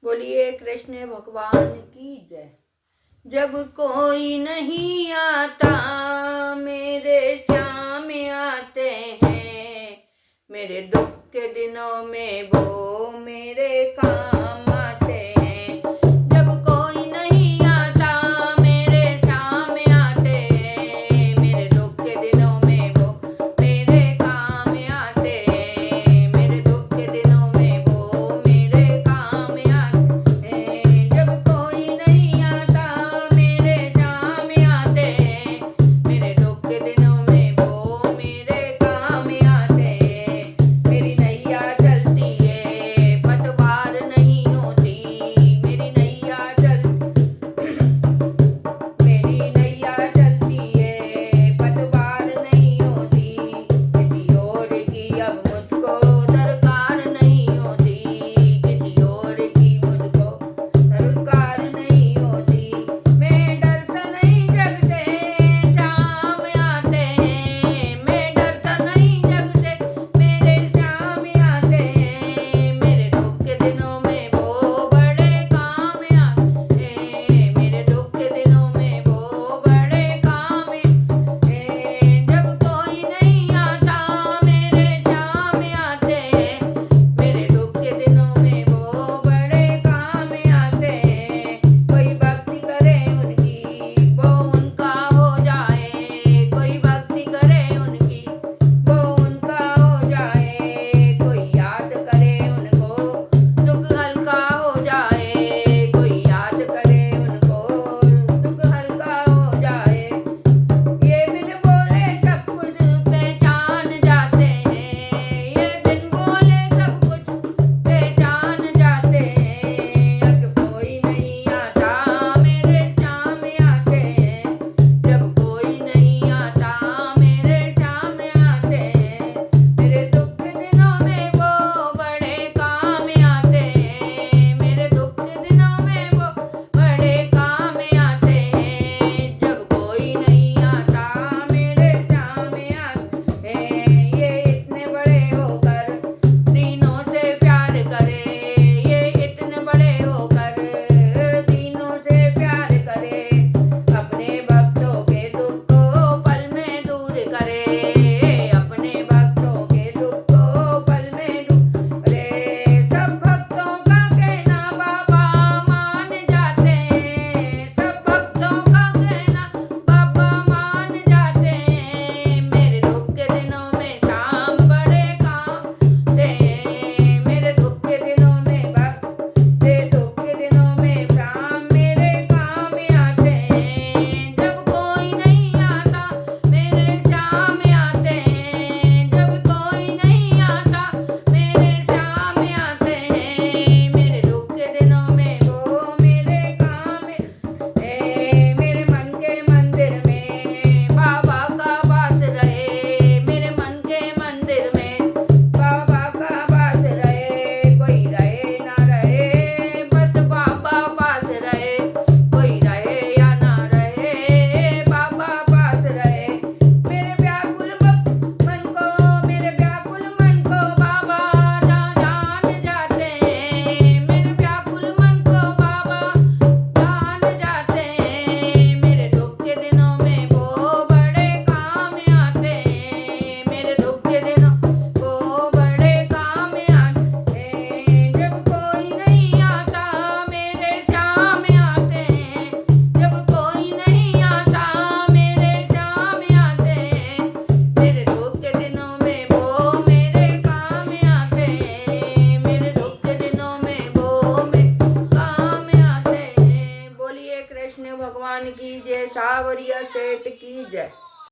बोलिए कृष्ण भगवान की जय। जब कोई नहीं आता मेरे श्याम आते हैं, मेरे दुख के दिनों में वो मेरे काम आते हैं। जब कोई नहीं आता मेरे श्याम आते हैं, मेरे दुख के दिनों में वो मेरे काम आते हैं, मेरे दुख के दिनों में वो मेरे काम आते हैं। जब कोई नहीं आता मेरे श्याम आते हैं, मेरे दुख के दिनों में वो मेरे काम आते हैं। मेरी नैया चलती है पतवार नहीं होती, मेरी नैया मेरी नैया चलती है पतवार नहीं होती। किसी और की अब मुझको दरकार नहीं होती, किसी और की मुझको दरकार नहीं होती। मैं डरता नहीं जग से श्याम आते हैं, मैं डरता नहीं जग से मेरे श्याम आते हैं। मेरे दुख के दिनों में वो बड़े काम आते हैं, मेरे दुख के दिनों में वो बड़े काम हैं। जब कोई नहीं आता मेरे श्याम आते हैं, मेरे दुख के दिनों में वो बड़े काम आते हैं। कोई भक्ति करे उनकी वो उनका हो जाए, कोई भक्ति करे उनकी वो उनका हो जाए। कोई याद करे उनको दुख हल्का हो जाए, कोई याद करे उनको दुख हल्का हो जाए। ये बिन बोले सब कुछ पहचान जाते हैं, ये बिन बोले सब कुछ पहचान जाते हैं। अब कोई नहीं आता मेरे श्याम आते हैं, जब कोई नहीं आता मेरे श्याम आते हैं। मेरे दुख के दिनों में वो बड़े काम आते हैं, मेरे दुख के दिनों में वो बड़े काम आते हैं। जब कोई नहीं आता मेरे श्याम आते हैं। ये इतने बड़े होकर दीनों से प्यार करे, ये इतने बड़े होकर दीनों से प्यार करे। अपने भक्तों के दुख को पल में दूर करे, अपने भक्तों के दुख को पल में दूर करे। सब भक्तों का कहना बाबा मान जाते हैं, सब भक्तों का कहना बाबा मान जाते हैं। मेरे दुख के दिनों में श्याम बड़े काम आते हैं, मेरे दुख के दिनों में दुख के दिनों में श्याम मेरे काम आते हैं। जब कोई नहीं आता मेरे श्याम आते हैं, जब कोई नहीं आता मेरे श्याम आते हैं। मेरे दुख के दिनों में वो मेरे काम हैं। मेरे मन के मंदिर में बाबा का वास रहे, मेरे मन के मंदिर में बाबा का वास रहे। कोई रहे ना रहे बस बाबा पास रहे, कोई रहे या ना रहे बाबा पास रहे। मेरे व्याकुल मन को बाबा जान जाते हैं, मेरे व्याकुल मन को बाबा जान जाते हैं। मेरे दुख के दिनों में वो बड़े काम आते हैं, मेरे दुख के दिनों वो बड़े काम आते हैं। जब कोई नहीं आता मेरे श्याम आते हैं, जब कोई नहीं आता मेरे श्याम आते हैं। मेरे दुख के दिनों में वो मेरे काम आते हैं, मेरे दुख के दिनों में वो मेरे काम आते हैं। बोलिए कृष्ण भगवान की जय, सावरिया सेठ की जय।